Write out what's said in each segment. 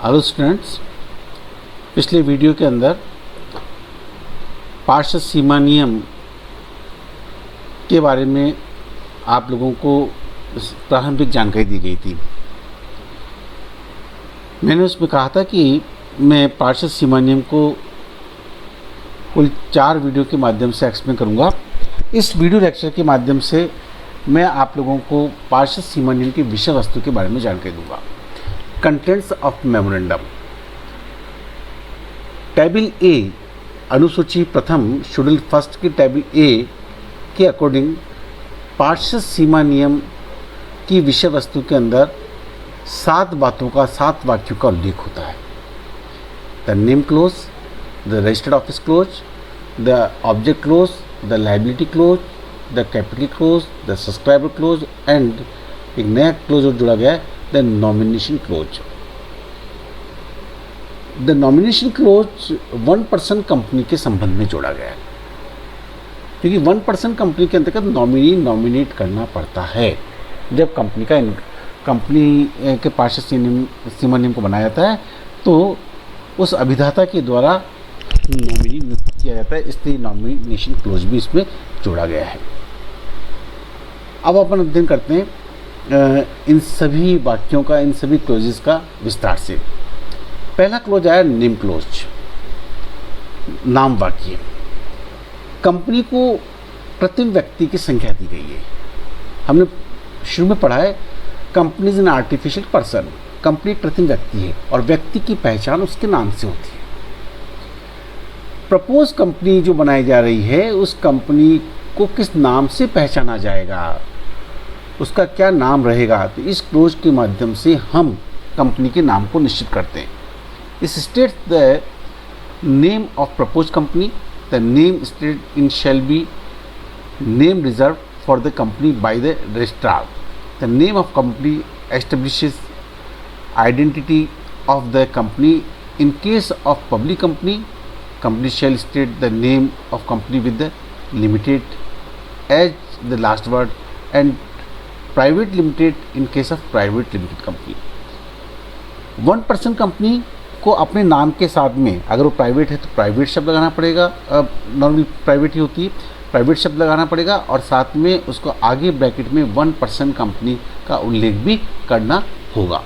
Hello students, पिछले video के अंदर पार्षद सीमा नियम के बारे में आप लोगों को प्रारंभिक जानकारी दी गई थी। मैंने उसमें कहा था कि मैं पार्षद सीमा नियम को कुल 4 वीडियो के माध्यम से एक्सप्लेन करूंगा। इस वीडियो लेक्चर के माध्यम से मैं आप लोगों को पार्षद सीमा नियम की विषय वस्तु के बारे में जानकारी दूंगा। Contents of memorandum. टेबल ए, अनुसूची प्रथम शेड्यूल फर्स्ट की टेबल ए के अकॉर्डिंग पार्षद सीमा नियम की विषय वस्तु के अंदर 7 बातों का 7 वाक्यों का उल्लेख होता है। The name close, the registered office close, the object close, the liability close, the capital close, the subscriber close and एक नया क्लोज और जुड़ा गया है, the nomination close. The nomination close 1% company के संबंध में जोड़ा गया है, क्योंकि 1% कंपनी के अंतर्गत नॉमिनी नॉमिनेट करना पड़ता है। जब कंपनी के पार्षद सीमा नियम को बनाया जाता है तो उस अभिदाता के द्वारा नॉमिनी नियुक्त किया जाता है, इसलिए नॉमिनेशन क्लोज भी इसमें जोड़ा गया है। अब अपन अध्ययन करते हैं इन सभी वाक्यों का, इन सभी क्लोजेस का विस्तार से। पहला क्लोज आया नेम क्लोज, नाम वाक्य। कंपनी को प्रथम व्यक्ति की संख्या दी गई है। हमने शुरू में पढ़ा है company is an artificial person. Company प्रथम व्यक्ति है और व्यक्ति की पहचान उसके नाम से होती है। प्रपोज कंपनी जो बनाई जा रही है उस कंपनी को किस नाम से पहचाना जाएगा, उसका क्या नाम रहेगा, तो इस क्लोज के माध्यम से हम कंपनी के नाम को निश्चित करते हैं। इस state the name of propose company, the name state in shall be name reserve for the company by the registrar. The name of company establishes identity of the company. In case of public company, company shall state the name of company with the limited as the last word and private limited in case of private limited company. 1% company को अपने नाम के साथ में, अगर वो private है तो प्राइवेट शब्द लगाना पड़ेगा, नॉर्मली प्राइवेट ही होती है, प्राइवेट शब्द लगाना पड़ेगा और साथ में उसको आगे ब्रैकेट में 1% कंपनी का उल्लेख भी करना होगा।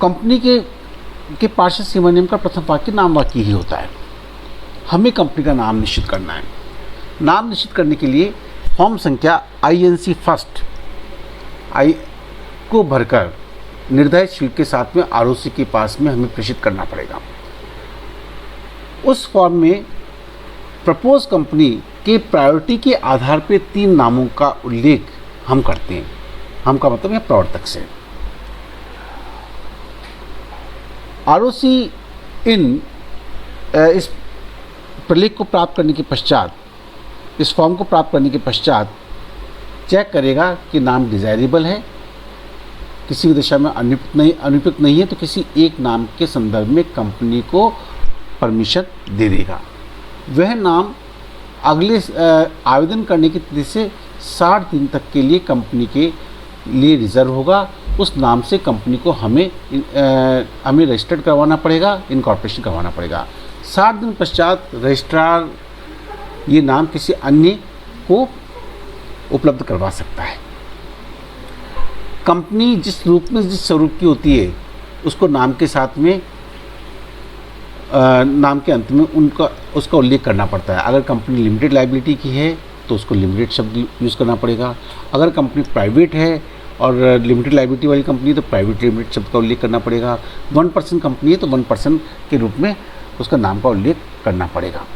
कंपनी के पार्षद सीमा नियम का प्रथम वाक्य नाम वाक्य ही होता है। हमें कंपनी का नाम निश्चित करना है। नाम निश्चित करने के लिए फॉर्म संख्या INC फर्स्ट आई को भरकर निर्धारित शुल्क के साथ में ROC के पास में हमें प्रेषित करना पड़ेगा। उस फॉर्म में प्रपोज कंपनी के प्रायोरिटी के आधार पर 3 नामों का उल्लेख हम करते हैं। हम का मतलब है प्रवर्तक से। ROC इस प्रलेख को प्राप्त करने के पश्चात, इस फॉर्म को प्राप्त करने के पश्चात चेक करेगा कि नाम डिज़ायरेबल है, किसी भी दिशा में अनुपयुक्त नहीं है, तो किसी एक नाम के संदर्भ में कंपनी को परमिशन दे देगा। वह नाम अगले आवेदन करने की तिथि से 60 दिन तक के लिए कंपनी के लिए रिजर्व होगा। उस नाम से कंपनी को हमें रजिस्टर्ड करवाना पड़ेगा, इनकॉर्पोरेशन करवाना पड़ेगा। 60 दिन पश्चात रजिस्ट्रार ये नाम किसी अन्य को उपलब्ध करवा सकता है। कंपनी जिस स्वरूप की होती है उसको नाम के साथ में नाम के अंत में उसका उल्लेख करना पड़ता है। अगर कंपनी लिमिटेड लायबिलिटी की है तो उसको लिमिटेड शब्द यूज़ करना पड़ेगा। अगर कंपनी प्राइवेट है और लिमिटेड लायबिलिटी वाली कंपनी तो प्राइवेट लिमिटेड शब्द का उल्लेख करना पड़ेगा। 1% कंपनी है तो 1% के रूप में उसका नाम का उल्लेख करना पड़ेगा।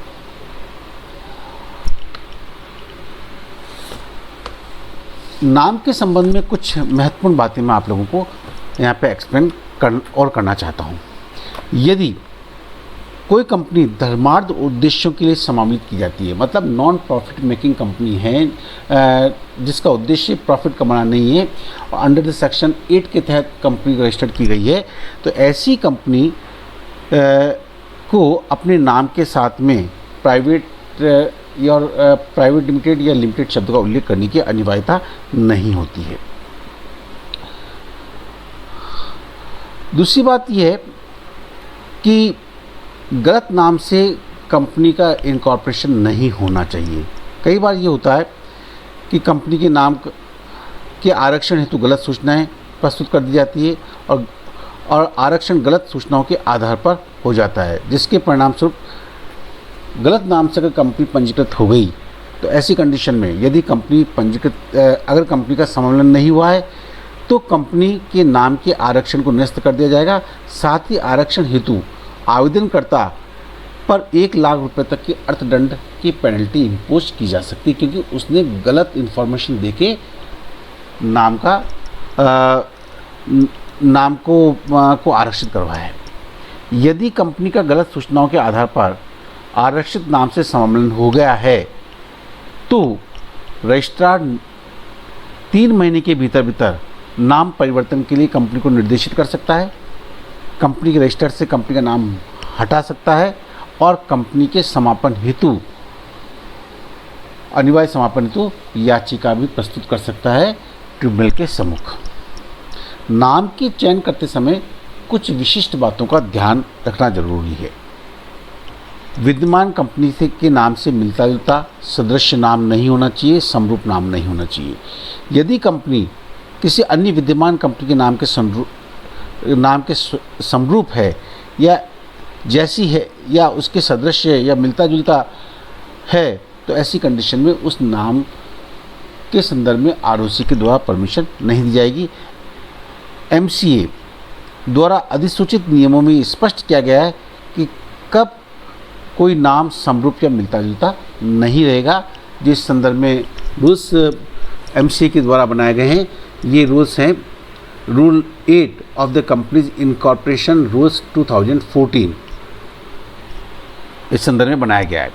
नाम के संबंध में कुछ महत्वपूर्ण बातें मैं आप लोगों को यहाँ पे एक्सप्लेन करना चाहता हूँ। यदि कोई कंपनी धर्मार्थ उद्देश्यों के लिए समावित की जाती है, मतलब नॉन प्रॉफिट मेकिंग कंपनी है जिसका उद्देश्य प्रॉफिट कमाना नहीं है और अंडर द सेक्शन 8 के तहत कंपनी रजिस्टर्ड की गई है, तो ऐसी कंपनी को अपने नाम के साथ में प्राइवेट लिमिटेड या लिमिटेड शब्द का उल्लेख करने की अनिवार्यता नहीं होती है। दूसरी बात यह है कि गलत नाम से कंपनी का इनकॉर्पोरेशन नहीं होना चाहिए। कई बार ये होता है कि कंपनी के नाम के आरक्षण हेतु गलत सूचनाएं प्रस्तुत कर दी जाती है और आरक्षण गलत सूचनाओं के आधार पर हो जाता है, जिसके परिणाम स्वरूप गलत नाम से अगर कंपनी पंजीकृत हो गई तो ऐसी कंडीशन में यदि अगर कंपनी का समावेशन नहीं हुआ है तो कंपनी के नाम के आरक्षण को निरस्त कर दिया जाएगा। साथ ही आरक्षण हेतु आवेदनकर्ता पर 1 लाख रुपए तक की अर्थदंड की पेनल्टी इम्पोज की जा सकती है, क्योंकि उसने गलत इन्फॉर्मेशन देके नाम को आरक्षित करवाया है। यदि कंपनी का गलत सूचनाओं के आधार पर आरक्षित नाम से समावेशन हो गया है तो रजिस्ट्रार 3 महीने के भीतर नाम परिवर्तन के लिए कंपनी को निर्देशित कर सकता है, कंपनी के रजिस्टर से कंपनी का नाम हटा सकता है और कंपनी के समापन हेतु अनिवार्य समापन हेतु याचिका भी प्रस्तुत कर सकता है ट्रिब्यूनल के सम्मुख। नाम के चयन करते समय कुछ विशिष्ट बातों का ध्यान रखना जरूरी है। विद्यमान कंपनी के नाम से मिलता जुलता सदृश नाम नहीं होना चाहिए, समरूप नाम नहीं होना चाहिए। यदि कंपनी किसी अन्य विद्यमान कंपनी के नाम के समरूप है या जैसी है या उसके सदृश या मिलता जुलता है तो ऐसी कंडीशन में उस नाम के संदर्भ में आरओसी के द्वारा परमिशन नहीं दी जाएगी। एमसीए द्वारा अधिसूचित नियमों में स्पष्ट किया गया है कि कब कोई नाम समरूप या मिलता जुलता नहीं रहेगा। जिस संदर्भ में रूल्स एमसीए के द्वारा बनाए गए हैं, ये रूल्स हैं rule 8 of the companies incorporation rules 2014, इस संदर्भ में बनाया गया है।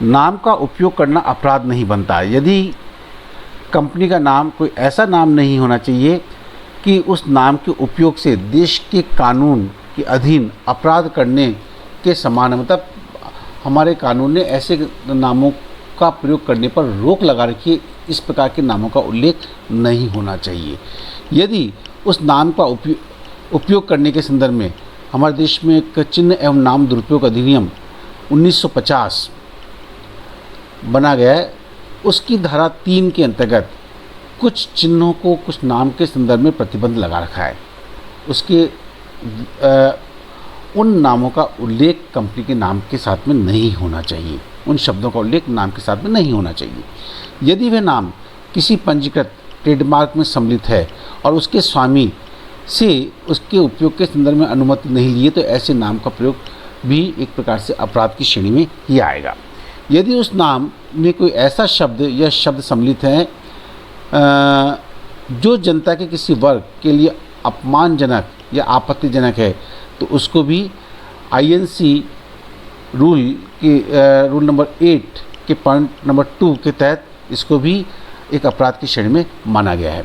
नाम का उपयोग करना अपराध नहीं बनता। यदि कंपनी का नाम कोई ऐसा नाम नहीं होना चाहिए कि उस नाम के उपयोग से देश के कानून के अधीन अपराध करने के समान है। मतलब हमारे कानून ने ऐसे नामों का प्रयोग करने पर रोक लगा रखी है, इस प्रकार के नामों का उल्लेख नहीं होना चाहिए। यदि उस नाम का उपयोग करने के संदर्भ में हमारे देश में एक चिन्ह एवं नाम दुरुपयोग अधिनियम 1950 बना गया है, उसकी धारा 3 के अंतर्गत कुछ चिन्हों को कुछ नाम के संदर्भ में प्रतिबंध लगा रखा है। उसके उन नामों का उल्लेख कंपनी के नाम के साथ में नहीं होना चाहिए, उन शब्दों का उल्लेख नाम के साथ में नहीं होना चाहिए। यदि वह नाम किसी पंजीकृत ट्रेडमार्क में सम्मिलित है और उसके स्वामी से उसके उपयोग के संदर्भ में अनुमति नहीं लिए तो ऐसे नाम का प्रयोग भी एक प्रकार से अपराध की श्रेणी में ही आएगा। यदि उस नाम में कोई ऐसा शब्द या शब्द सम्मिलित है जो जनता के किसी वर्ग के लिए अपमानजनक या आपत्तिजनक है तो उसको भी आईएनसी रूल नंबर 8 के पॉइंट नंबर 2 के तहत इसको भी एक अपराध की श्रेणी में माना गया है।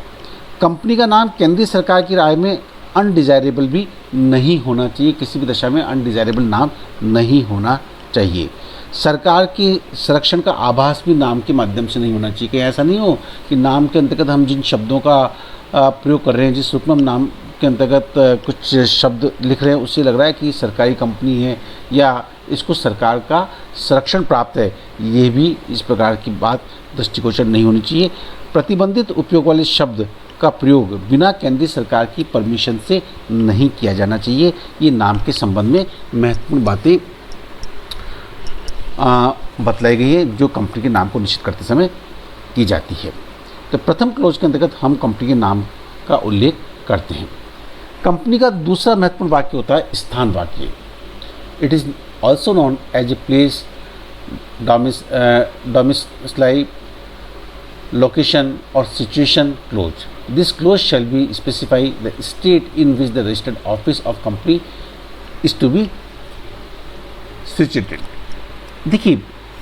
कंपनी का नाम केंद्रीय सरकार की राय में अनडिजायरेबल भी नहीं होना चाहिए, किसी भी दशा में अनडिजायरेबल नाम नहीं होना चाहिए। सरकार के संरक्षण का आभास भी नाम के माध्यम से नहीं होना चाहिए। कि ऐसा नहीं हो कि नाम के अंतर्गत हम जिन शब्दों का प्रयोग कर रहे हैं, जिस रूप में हम नाम के अंतर्गत कुछ शब्द लिख रहे हैं, उससे लग रहा है कि सरकारी कंपनी है या इसको सरकार का संरक्षण प्राप्त है, ये भी इस प्रकार की बात दृष्टिगोचर नहीं होनी चाहिए। प्रतिबंधित उपयोग वाले शब्द का प्रयोग बिना केंद्रीय सरकार की परमिशन से नहीं किया जाना चाहिए। ये नाम के संबंध में महत्वपूर्ण बातें बतलाई गई है जो कंपनी के नाम को निश्चित करते समय की जाती है। तो प्रथम क्लोज के अंतर्गत हम कंपनी के नाम का उल्लेख करते हैं। कंपनी का दूसरा महत्वपूर्ण वाक्य होता है स्थान वाक्य। It is also known as a place, domicile, location और situation clause. This clause shall be specify the state in which the registered office of company is to be situated. देखिए,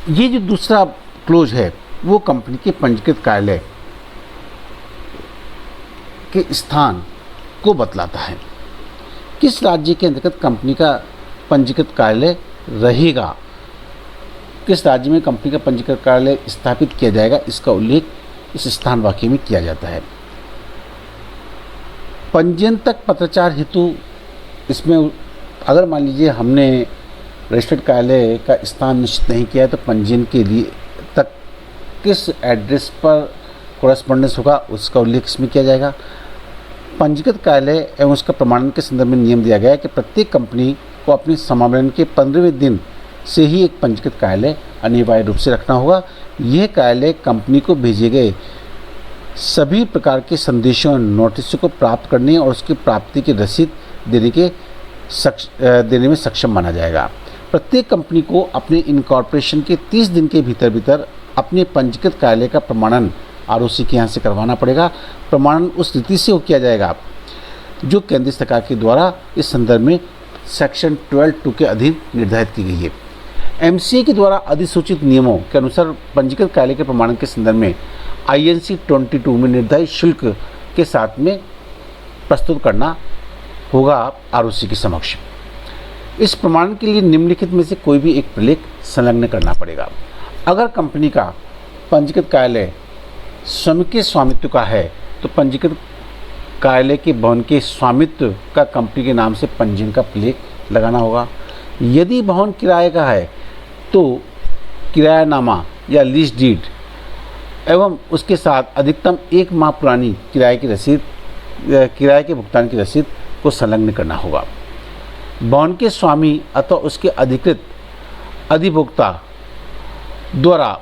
ये जो दूसरा क्लोज है वो कंपनी के पंजीकृत कार्यालय के स्थान को बतलाता है। किस राज्य के अंतर्गत कंपनी का पंजीकृत कार्यालय रहेगा, किस राज्य में कंपनी का पंजीकृत कार्यालय स्थापित किया जाएगा, इसका उल्लेख इस स्थान वाक्य में किया जाता है। पंजीयन तक पत्राचार हेतु इसमें अगर मान लीजिए हमने रजिस्टर्ड कार्यालय का स्थान निश्चित नहीं किया है तो पंजीयन के लिए तक किस एड्रेस पर कोरेस्पॉन्डेंस होगा उसका उल्लेख इसमें किया जाएगा। पंजीकृत कार्यालय एवं उसका प्रमाणन के संदर्भ में नियम दिया गया है कि प्रत्येक कंपनी को अपने समावेशन के 15वें दिन से ही एक पंजीकृत कार्यालय अनिवार्य रूप से रखना होगा। यह कार्यालय कंपनी को भेजे गए सभी प्रकार के संदेशों और नोटिसों को प्राप्त करने और उसकी प्राप्ति की रसीद देने में सक्षम माना जाएगा। प्रत्येक कंपनी को अपने इनकॉर्पोरेशन के 30 दिन के भीतर अपने पंजीकृत कार्यालय का प्रमाणन आरओसी के यहाँ से करवाना पड़ेगा। प्रमाणन उस रीति से किया जाएगा जो केंद्र सरकार के द्वारा इस संदर्भ में सेक्शन 12(2) के अधीन निर्धारित की गई है। एमसीए के द्वारा अधिसूचित नियमों के अनुसार पंजीकृत कार्यालय के प्रमाणन के संदर्भ में INC 22 में निर्धारित शुल्क के साथ में प्रस्तुत करना होगा आरओसी के समक्ष। इस प्रमाणन के लिए निम्नलिखित में से कोई भी एक प्रलेख संलग्न करना पड़ेगा। अगर कंपनी का पंजीकृत कार्यालय स्वयं के स्वामित्व का है तो पंजीकृत कार्यालय के भवन के स्वामित्व का कंपनी के नाम से पंजीयन का प्रलेख लगाना होगा। यदि भवन किराए का है तो किरायानामा या लीज डीड एवं उसके साथ अधिकतम 1 माह पुरानी किराए के भुगतान की रसीद को संलग्न करना होगा। भवन के स्वामी अथवा उसके अधिकृत अधिभोक्ता द्वारा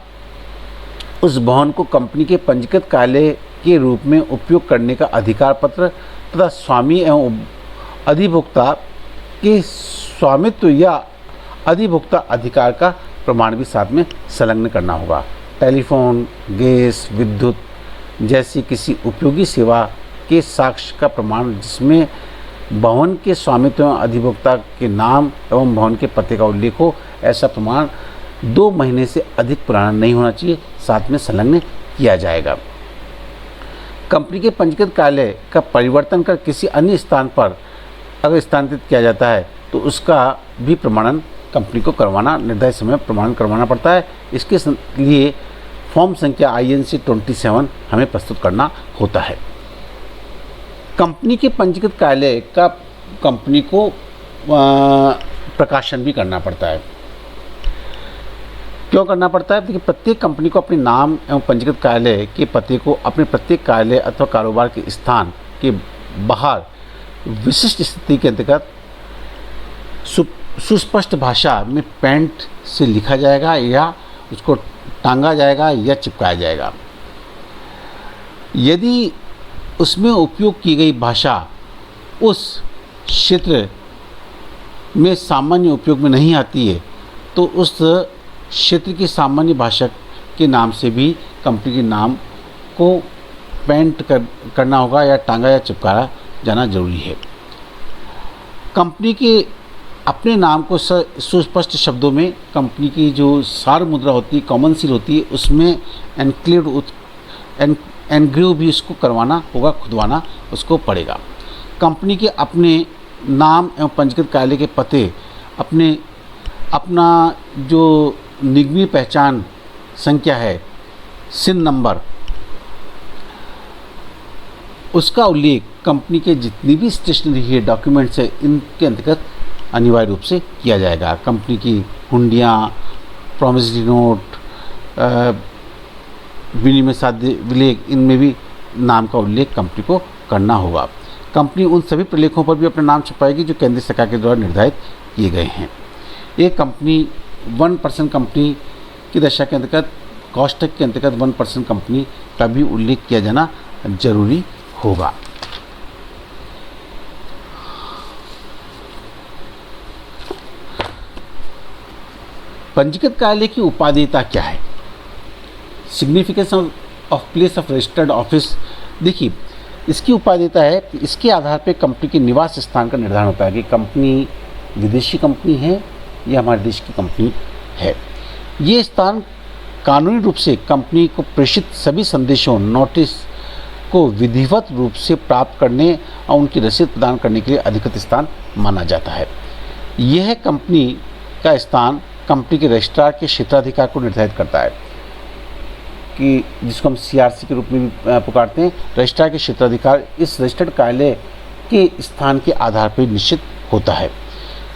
उस भवन को कंपनी के पंजीकृत कार्यालय के रूप में उपयोग करने का अधिकार पत्र तथा स्वामी एवं अधिभोक्ता के स्वामित्व या अधिभोक्ता अधिकार का प्रमाण भी साथ में संलग्न करना होगा। टेलीफोन, गैस, विद्युत जैसी किसी उपयोगी सेवा के साक्ष्य का प्रमाण जिसमें भवन के स्वामित्व एवं अधिभोक्ता के नाम एवं भवन के पते का उल्लेख हो, ऐसा प्रमाण 2 महीने से अधिक पुराना नहीं होना चाहिए, साथ में संलग्न किया जाएगा। कंपनी के पंजीकृत कार्यालय का परिवर्तन कर किसी अन्य स्थान पर अगर स्थानांतरित किया जाता है तो उसका भी प्रमाणन कंपनी को करवाना निर्धारित समय में प्रमाणन करवाना पड़ता है। इसके लिए फॉर्म संख्या INC 27 हमें प्रस्तुत करना होता है। कंपनी के पंजीकृत कार्यालय का कंपनी को प्रकाशन भी करना पड़ता है। क्यों करना पड़ता है? देखिए, प्रत्येक कंपनी को अपने नाम एवं पंजीकृत कार्यालय के पते को अपने प्रत्येक कार्यालय अथवा कारोबार के स्थान के बाहर विशिष्ट स्थिति के अंतर्गत सुस्पष्ट भाषा में पेंट से लिखा जाएगा या उसको टांगा जाएगा या चिपकाया जाएगा। यदि उसमें उपयोग की गई भाषा उस क्षेत्र में सामान्य उपयोग में नहीं आती है तो उस क्षेत्र की सामान्य भाषा के नाम से भी कंपनी के नाम को पेंट करना होगा या टांगा या चिपकाया जाना जरूरी है। कंपनी के अपने नाम को सुस्पष्ट शब्दों में कंपनी की जो सार मुद्रा होती है, कॉमन सील होती है, उसमें एनग्रेव भी उसको करवाना होगा, खुदवाना उसको पड़ेगा। कंपनी के अपने नाम एवं पंजीकृत कार्यालय के पते अपना जो निगमीय पहचान संख्या है, सिन नंबर, उसका उल्लेख कंपनी के जितनी भी स्टेशनरी है, डॉक्यूमेंट्स है, इनके अंतर्गत अनिवार्य रूप से किया जाएगा। कंपनी की हुंडियाँ, प्रॉमिसरी नोट, विनिमय साध्य विलेख, इनमें भी नाम का उल्लेख कंपनी को करना होगा। कंपनी उन सभी प्रलेखों पर भी अपना नाम छपाएगी जो केंद्र सरकार के द्वारा निर्धारित किए गए हैं। एक कंपनी 1% कंपनी की दशा के अंतर्गत कोष्ठक के अंतर्गत 1% कंपनी का भी उल्लेख किया जाना जरूरी होगा। पंजीकृत कार्यालय की उपादेयता क्या है? Significance of place of registered office. देखिए, इसकी उपादेयता है कि इसके आधार पर कंपनी के निवास स्थान का निर्धारण होता है कि कंपनी विदेशी कंपनी है या हमारे देश की कंपनी है। ये स्थान कानूनी रूप से कंपनी को प्रेषित सभी संदेशों, नोटिस को विधिवत रूप से प्राप्त करने और उनकी रसीद प्रदान करने के लिए अधिकृत स्थान माना जाता है। यह कंपनी का स्थान कंपनी के रजिस्ट्रार के क्षेत्राधिकार को निर्धारित करता है कि जिसको हम CRC के रूप में भी पुकारते हैं। रजिस्ट्रार के क्षेत्राधिकार इस रजिस्टर्ड कार्यालय के स्थान के आधार पर निश्चित होता है।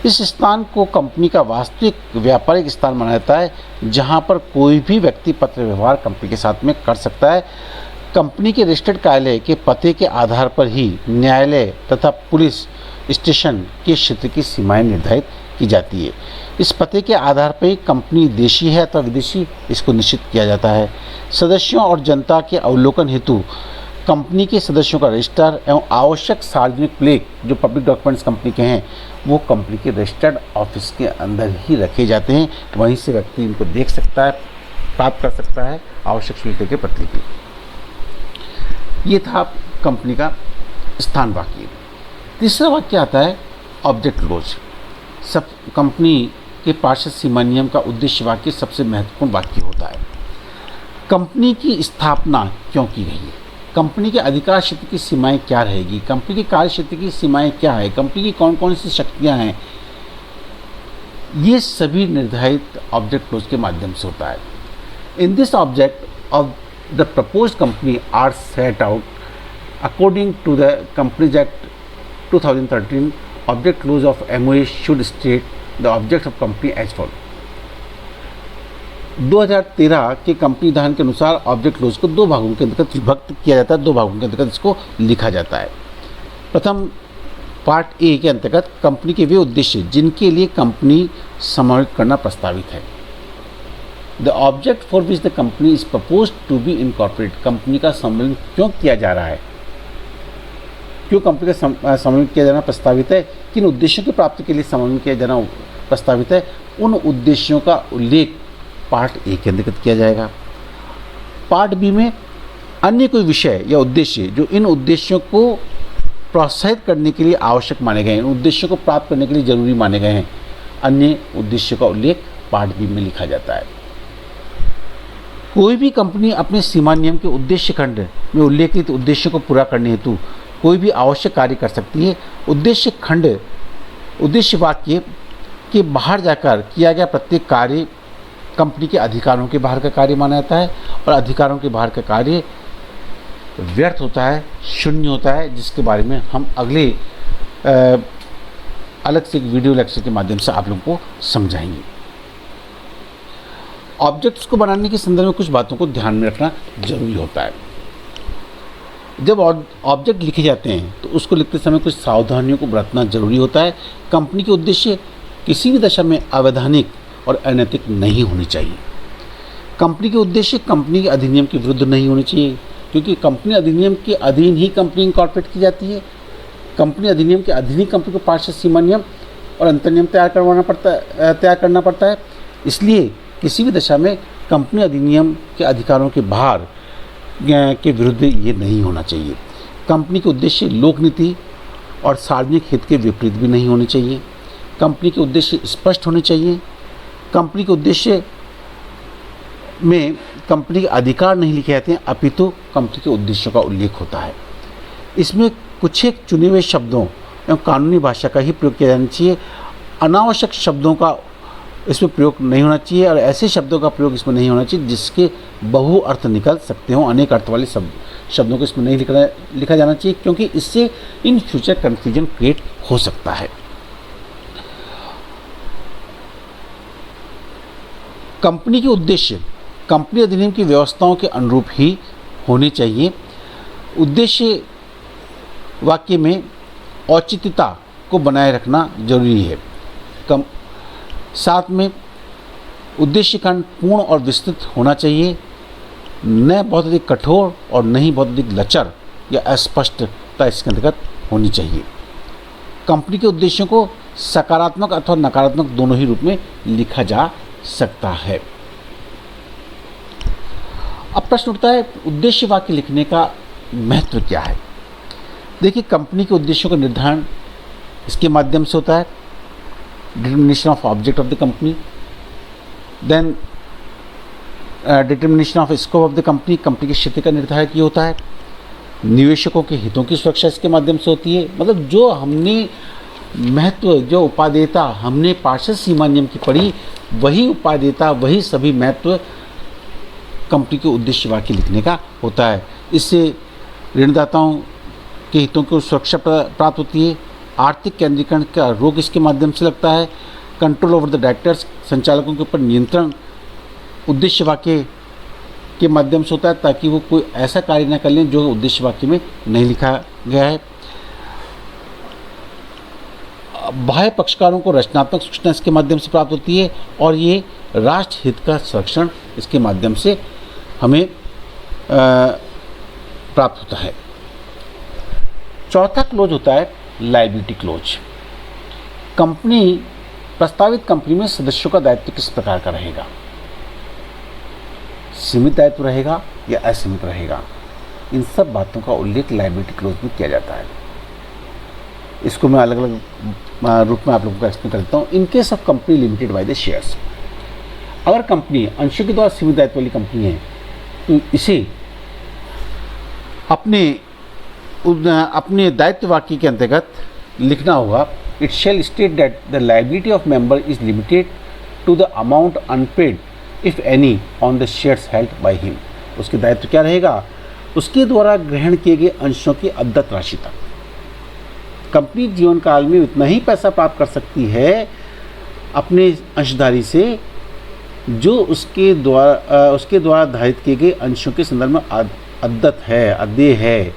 इस स्थान को कंपनी का वास्तविक व्यापारिक स्थान माना जाता है, जहां पर कोई भी व्यक्ति पत्र व्यवहार कंपनी के साथ में कर सकता है। कंपनी के रजिस्टर्ड कार्यालय के पते के आधार पर ही न्यायालय तथा पुलिस स्टेशन के क्षेत्र की सीमाएं निर्धारित की जाती है। इस पते के आधार पर ही कंपनी देशी है अथवा विदेशी, इसको निश्चित किया जाता है। सदस्यों और जनता के अवलोकन हेतु कंपनी के सदस्यों का रजिस्टर एवं आवश्यक सार्वजनिक प्लेक जो पब्लिक डॉक्यूमेंट्स कंपनी के हैं वो कंपनी के रजिस्टर्ड ऑफिस के अंदर ही रखे जाते हैं। वहीं से व्यक्ति इनको देख सकता है, प्राप्त कर सकता है आवश्यक स्वीकृति के पत्र की। ये था कंपनी का स्थान वाक्य। तीसरा वाक्य आता है ऑब्जेक्ट क्लोज। सब कंपनी के पार्षद सीमा नियम का उद्देश्य वाक्य सबसे महत्वपूर्ण वाक्य होता है। कंपनी की स्थापना क्यों की गई है, कंपनी के अधिकार क्षेत्र की सीमाएं क्या रहेगी, कंपनी के कार्य क्षेत्र की सीमाएं क्या है, कंपनी की कौन कौन सी शक्तियां हैं, ये सभी निर्धारित ऑब्जेक्ट क्लोज के माध्यम से होता है। In this object of the proposed company are set out according to the companies act 2013। Object clause of MOA should state the object of company as follow. 2013 के कंपनी विधान के अनुसार ऑब्जेक्ट क्लोज को दो भागों के अंतर्गत विभक्त किया जाता है, दो भागों के अंतर्गत इसको लिखा जाता है। प्रथम पार्ट ए के अंतर्गत कंपनी के वे उद्देश्य जिनके लिए कंपनी समावित करना प्रस्तावित है। The object for which the company is propose to be incorporate. Company का सम्मिलन क्यों किया जा रहा है, क्यों कंपनी का सम्मिलन किया जाना प्रस्तावित है, किन उद्देश्यों की प्राप्ति के लिए सम्मिलन किया जाना प्रस्तावित है, उन उद्देश्यों का उल्लेख पार्ट ए के अंतर्गत किया जाएगा। पार्ट बी में अन्य कोई विषय या उद्देश्य जो इन उद्देश्यों को प्रोत्साहित करने के लिए आवश्यक माने गए हैं, उद्देश्यों को प्राप्त करने के लिए जरूरी माने गए हैं, अन्य उद्देश्यों का उल्लेख पार्ट बी में लिखा जाता है। कोई भी कंपनी अपने सीमा नियम के उद्देश्य खंड में उल्लेखित उद्देश्यों को पूरा करने हेतु कोई भी आवश्यक कार्य कर सकती है। उद्देश्य खंड उद्देश्य वाक्य के बाहर जाकर किया गया प्रत्येक कार्य कंपनी के अधिकारों के बाहर का कार्य माना जाता है और अधिकारों के बाहर का कार्य व्यर्थ होता है, शून्य होता है, जिसके बारे में हम अगले अलग से एक वीडियो लेक्चर के माध्यम से आप लोगों को समझाएंगे। ऑब्जेक्ट्स को बनाने के संदर्भ में कुछ बातों को ध्यान में रखना जरूरी होता है। जब ऑब्जेक्ट लिखे जाते हैं तो उसको लिखते समय कुछ सावधानियों को बरतना जरूरी होता है। कंपनी के उद्देश्य किसी भी दशा में अवैधानिक और अनैतिक नहीं होनी चाहिए। कंपनी के उद्देश्य कंपनी के अधिनियम के विरुद्ध नहीं होने चाहिए, क्योंकि कंपनी अधिनियम के अधीन ही कंपनी इनकॉर्पोरेट की जाती है। कंपनी अधिनियम के अधीन ही कंपनी को पार्षद सीमा नियम और अंतर्नियम तैयार करना पड़ता है। इसलिए किसी भी दशा में कंपनी अधिनियम के अधिकारों के बाहर के विरुद्ध ये नहीं होना चाहिए। कंपनी के उद्देश्य लोक नीति और सार्वजनिक हित के विपरीत भी नहीं होने चाहिए। कंपनी के उद्देश्य स्पष्ट होने चाहिए। कंपनी के उद्देश्य में कंपनी के अधिकार नहीं लिखे जाते हैं, अपितु कंपनी के उद्देश्यों का उल्लेख होता है। इसमें कुछ एक चुने हुए शब्दों एवं कानूनी भाषा का ही प्रयोग किया जाना चाहिए। अनावश्यक शब्दों का इसमें प्रयोग नहीं होना चाहिए और ऐसे शब्दों का प्रयोग इसमें नहीं होना चाहिए जिसके बहु अर्थ निकल सकते हों। अनेक अर्थ वाले शब्दों को इसमें नहीं लिखा जाना चाहिए, क्योंकि इससे इन फ्यूचर कन्फ्यूजन क्रिएट हो सकता है। कंपनी के उद्देश्य कंपनी अधिनियम की व्यवस्थाओं के अनुरूप ही होने चाहिए। उद्देश्य वाक्य में औचित्यता को बनाए रखना जरूरी है। साथ में उद्देश्य खंड पूर्ण और विस्तृत होना चाहिए, न बहुत अधिक कठोर और न ही बहुत अधिक लचर या अस्पष्टता इसके अंतर्गत होनी चाहिए। कंपनी के उद्देश्यों को सकारात्मक अथवा नकारात्मक दोनों ही रूप में लिखा जा सकता है। अब प्रश्न उठता है उद्देश्य वाक्य लिखने का महत्व क्या है। देखिए, कंपनी के उद्देश्यों का निर्धारण इसके माध्यम से होता है। Determination of object of the company, then determination of scope of the company, company के क्षेत्र का निर्धारण ये होता है। निवेशकों के हितों की सुरक्षा इसके माध्यम से होती है। मतलब जो हमने महत्व, जो उपादेयता हमने पार्षद सीमा नियम की पढ़ी, वही उपादेयता, वही सभी महत्व कंपनी के उद्देश्य वाक्य लिखने का होता है। इससे ऋणदाताओं के हितों को सुरक्षा प्राप्त होती है, आर्थिक केंद्रीकरण का रोग इसके माध्यम से लगता है। कंट्रोल ओवर द डायरेक्टर्स, संचालकों के ऊपर नियंत्रण उद्देश्य वाक्य के माध्यम से होता है, ताकि वो कोई ऐसा कार्य न कर लें जो उद्देश्य वाक्य में नहीं लिखा गया है। बाह्य पक्षकारों को रचनात्मक सूचना इसके माध्यम से प्राप्त होती है, और ये राष्ट्र हित का संरक्षण इसके माध्यम से हमें प्राप्त होता है। चौथा क्लोज होता है लायबिलिटी क्लोज। प्रस्तावित कंपनी में सदस्यों का दायित्व किस प्रकार का रहेगा? सीमित दायित्व रहेगा या असीमित रहेगा? इन सब बातों का उल्लेख लायबिलिटी क्लोज में किया जाता है। इसको मैं अलग अलग रूप में आप लोगों को एक्सप्लेन कर देता हूँ। इन case of company limited by the shares, अगर कंपनी अंशों के द्वारा सीमित दायित्व वाली कंपनी है तो इसे अपने दायित्व वाक्य के अंतर्गत लिखना होगा, it shall state that the liability of member is limited to the amount unpaid if any on the shares held by him. उसके दायित्व क्या रहेगा? उसके द्वारा ग्रहण किए गए अंशों की अद्यत राशि तक। कंपनी जीवन काल में उतना ही पैसा प्राप्त कर सकती है अपने अंशधारी से जो उसके द्वारा धारित किए गए अंशों के संदर्भ में अद्यत है, अदेय है,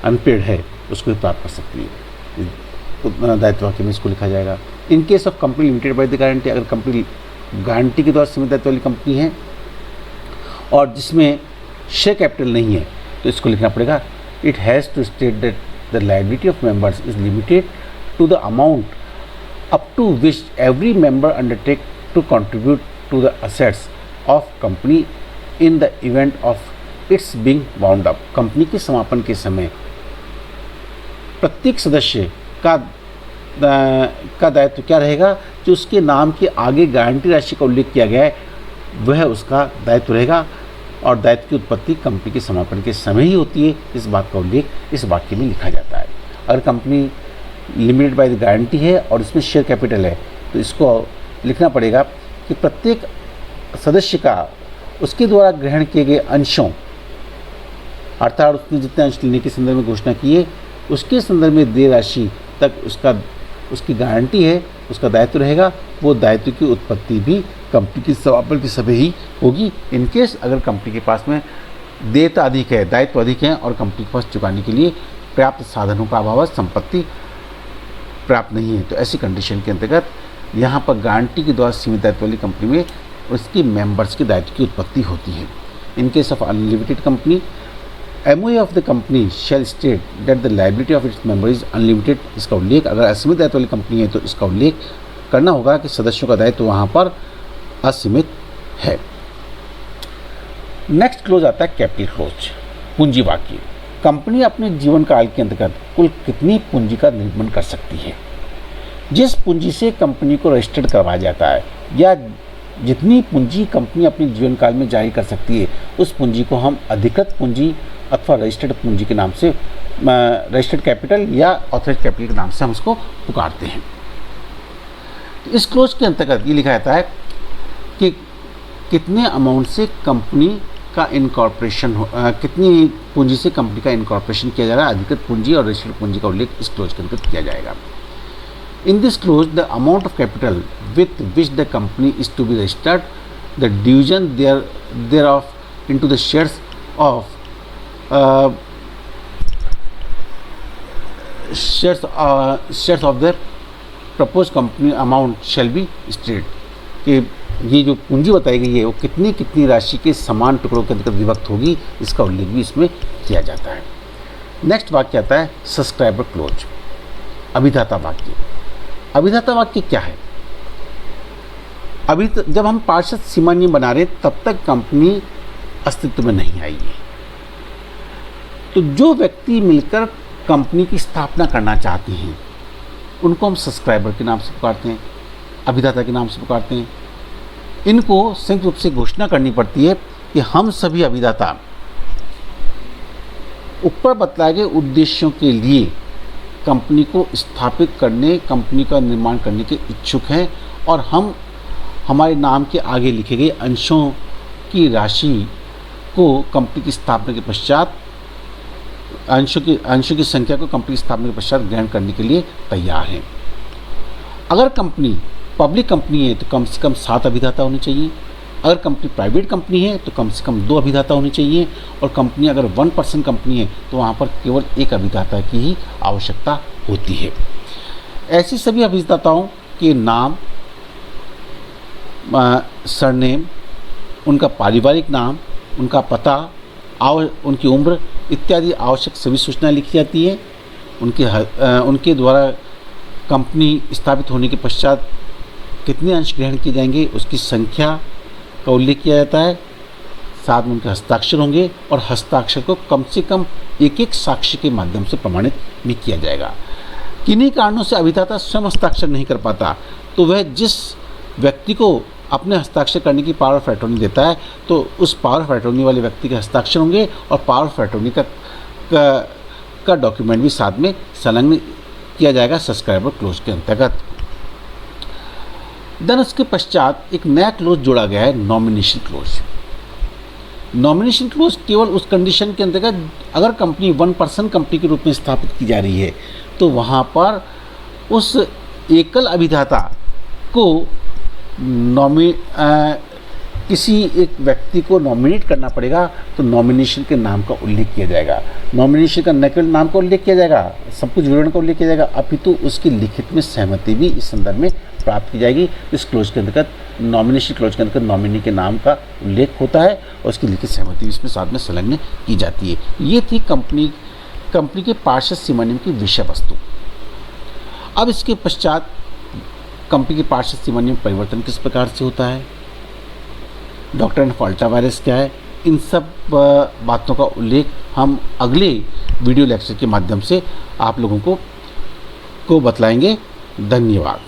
अनपेड है, उसको भी प्राप्त कर सकती है। दायित्व वाक्य में इसको लिखा जाएगा। इन case of company limited by the guarantee, अगर कंपनी गारंटी के द्वारा सीमित दायित्व वाली कंपनी है और जिसमें शेयर कैपिटल नहीं है, तो इसको लिखना पड़ेगा, it has to state that the liability of members is limited to the amount up to which every member undertake to contribute to the assets of company in the event of its being wound up. Company के समापन के समय प्रत्येक सदस्य का दायित्व क्या रहेगा? जो उसके नाम के आगे गारंटी राशि का उल्लेख किया गया है वह उसका दायित्व रहेगा, और दायित्व की उत्पत्ति कंपनी के समापन के समय ही होती है। इस बात का उल्लेख इस वाक्य में लिखा जाता है। अगर company limited by the guarantee है और इसमें शेयर कैपिटल है, तो इसको लिखना पड़ेगा कि प्रत्येक सदस्य का उसके द्वारा ग्रहण किए गए अंशों, अर्थात उसने जितने अंश लेने के संदर्भ में घोषणा की है उसके संदर्भ में देय राशि तक उसकी गारंटी है, उसका दायित्व रहेगा। वो दायित्व की उत्पत्ति भी कंपनी की समापन के समय ही होगी। इनकेस अगर कंपनी के पास में देयता अधिक है, दायित्व अधिक है और कंपनी के पास चुकाने के लिए पर्याप्त साधनों का अभाव है, संपत्ति प्राप्त नहीं है, तो ऐसी कंडीशन के अंतर्गत यहाँ पर गारंटी के द्वारा सीमित दायित्व वाली कंपनी में उसकी मेंबर्स के दायित्व की उत्पत्ति होती है। In case of unlimited company, MOA of the company shall state that the liability of its member is unlimited. इसका उल्लेख, अगर असीमित दायित्व वाली कंपनी है तो इसका उल्लेख करना होगा कि सदस्यों का दायित्व वहाँ पर असीमित है। नेक्स्ट क्लोज आता है कैपिटल क्लोज, पूंजी वाक्य। कंपनी अपने जीवन काल के अंतर्गत कुल कितनी पूंजी का निर्माण कर सकती है? जिस पूंजी से कंपनी को रजिस्टर्ड करवाया जाता है या जितनी पूंजी कंपनी अपने जीवन काल में जारी कर सकती है, उस पूंजी को हम अधिकृत पूंजी अथवा रजिस्टर्ड पूंजी के नाम से, रजिस्टर्ड कैपिटल या ऑथराइज्ड कैपिटल के नाम से हम उसको पुकारते हैं। इस क्लोज के अंतर्गत ये लिखा जाता है कि कितने अमाउंट से कंपनी का इनकॉर्पोरेशन कितनी पूंजी से कंपनी का इनकॉर्पोरेशन किया जा रहा है, अधिकृत पूंजी और रजिस्टर्ड पूंजी का उल्लेख इस क्लोज के अंतर्गत किया जाएगा। In this clause, the amount of capital with which the company is to be registered, the division thereof into the shares of the proposed company amount shall be stated। कि ये जो पूंजी बताई गई है वो कितनी कितनी राशि के समान टुकड़ों के अंतर्गत विभक्त होगी, इसका उल्लेख भी इसमें किया जाता है। नेक्स्ट वाक्य आता है सब्सक्राइबर क्लोज, अभिदाता वाक्य। अभिदाता वाक्य क्या है? जब हम पार्षद सीमा नियम बना रहे तब तक कंपनी अस्तित्व में नहीं आई है, तो जो व्यक्ति मिलकर कंपनी की स्थापना करना चाहते हैं उनको हम सब्सक्राइबर के नाम से पुकारते हैं, अभिदाता के नाम से पुकारते हैं। इनको संयुक्त रूप से घोषणा करनी पड़ती है कि हम सभी अभिदाता ऊपर बतलाए गए उद्देश्यों के लिए कंपनी को स्थापित करने, कंपनी का निर्माण करने के इच्छुक हैं, और हम हमारे नाम के आगे लिखे गए अंशों की राशि को कंपनी की स्थापना के पश्चात अंशों की संख्या को कंपनी स्थापना के पश्चात ग्रहण करने के लिए तैयार हैं। अगर कंपनी पब्लिक कंपनी है तो कम से कम 7 अभिदाता होने चाहिए। अगर कंपनी प्राइवेट कंपनी है तो कम से कम 2 अभिदाता होने चाहिए। और कंपनी अगर 1% कंपनी है तो वहाँ पर केवल 1 अभिदाता की ही आवश्यकता होती है। ऐसी सभी अभिदाताओं के नाम, सरनेम, उनका पारिवारिक नाम, उनका पता, उनकी उम्र इत्यादि आवश्यक सभी सूचनाएं लिखी जाती है। उनके द्वारा कंपनी स्थापित होने के पश्चात कितने अंश ग्रहण किए जाएंगे उसकी संख्या का उल्लेख किया जाता है। साथ में उनके हस्ताक्षर होंगे और हस्ताक्षर को कम से कम एक साक्ष्य के माध्यम से प्रमाणित भी किया जाएगा। किन्हीं कारणों से अभिदाता स्वयं हस्ताक्षर नहीं कर पाता तो वह जिस व्यक्ति को अपने हस्ताक्षर करने की पावर ऑफ अटॉर्नी देता है तो उस पावर ऑफ अटॉर्नी वाले व्यक्ति के हस्ताक्षर होंगे और पावर ऑफ अटॉर्नी का डॉक्यूमेंट भी साथ में संलग्न किया जाएगा सब्सक्राइबर क्लोज के अंतर्गत। देन उसके पश्चात एक नया क्लोज जोड़ा गया है, नॉमिनेशन क्लोज। नॉमिनेशन क्लोज केवल उस कंडीशन के अंतर्गत अगर कंपनी 1% कंपनी के रूप में स्थापित की जा रही है तो वहाँ पर उस एकल अभिदाता को किसी एक व्यक्ति को नॉमिनेट करना पड़ेगा तो नॉमिनेशन के नाम का उल्लेख किया जाएगा। नॉमिनेशन का न केवल नाम का उल्लेख किया जाएगा, सब कुछ विवरण का उल्लेख किया जाएगा, अपितु उसकी लिखित में सहमति भी इस संदर्भ में प्राप्त की जाएगी। इस क्लोज के अंतर्गत, नॉमिनेशन क्लोज के अंतर्गत नॉमिनी के नाम का उल्लेख होता है और उसकी लिखित सहमति इसमें साथ में संलग्न की जाती है। ये थी कंपनी के पार्षद सीमा नियम की विषय वस्तु। अब इसके पश्चात कंपनी के पार्षद सीमा नियम परिवर्तन किस प्रकार से होता है, डॉक्ट्रिन ऑफ अल्ट्रा वायरस क्या है, इन सब बातों का उल्लेख हम अगले वीडियो लेक्चर के माध्यम से आप लोगों को बतलाएंगे। धन्यवाद।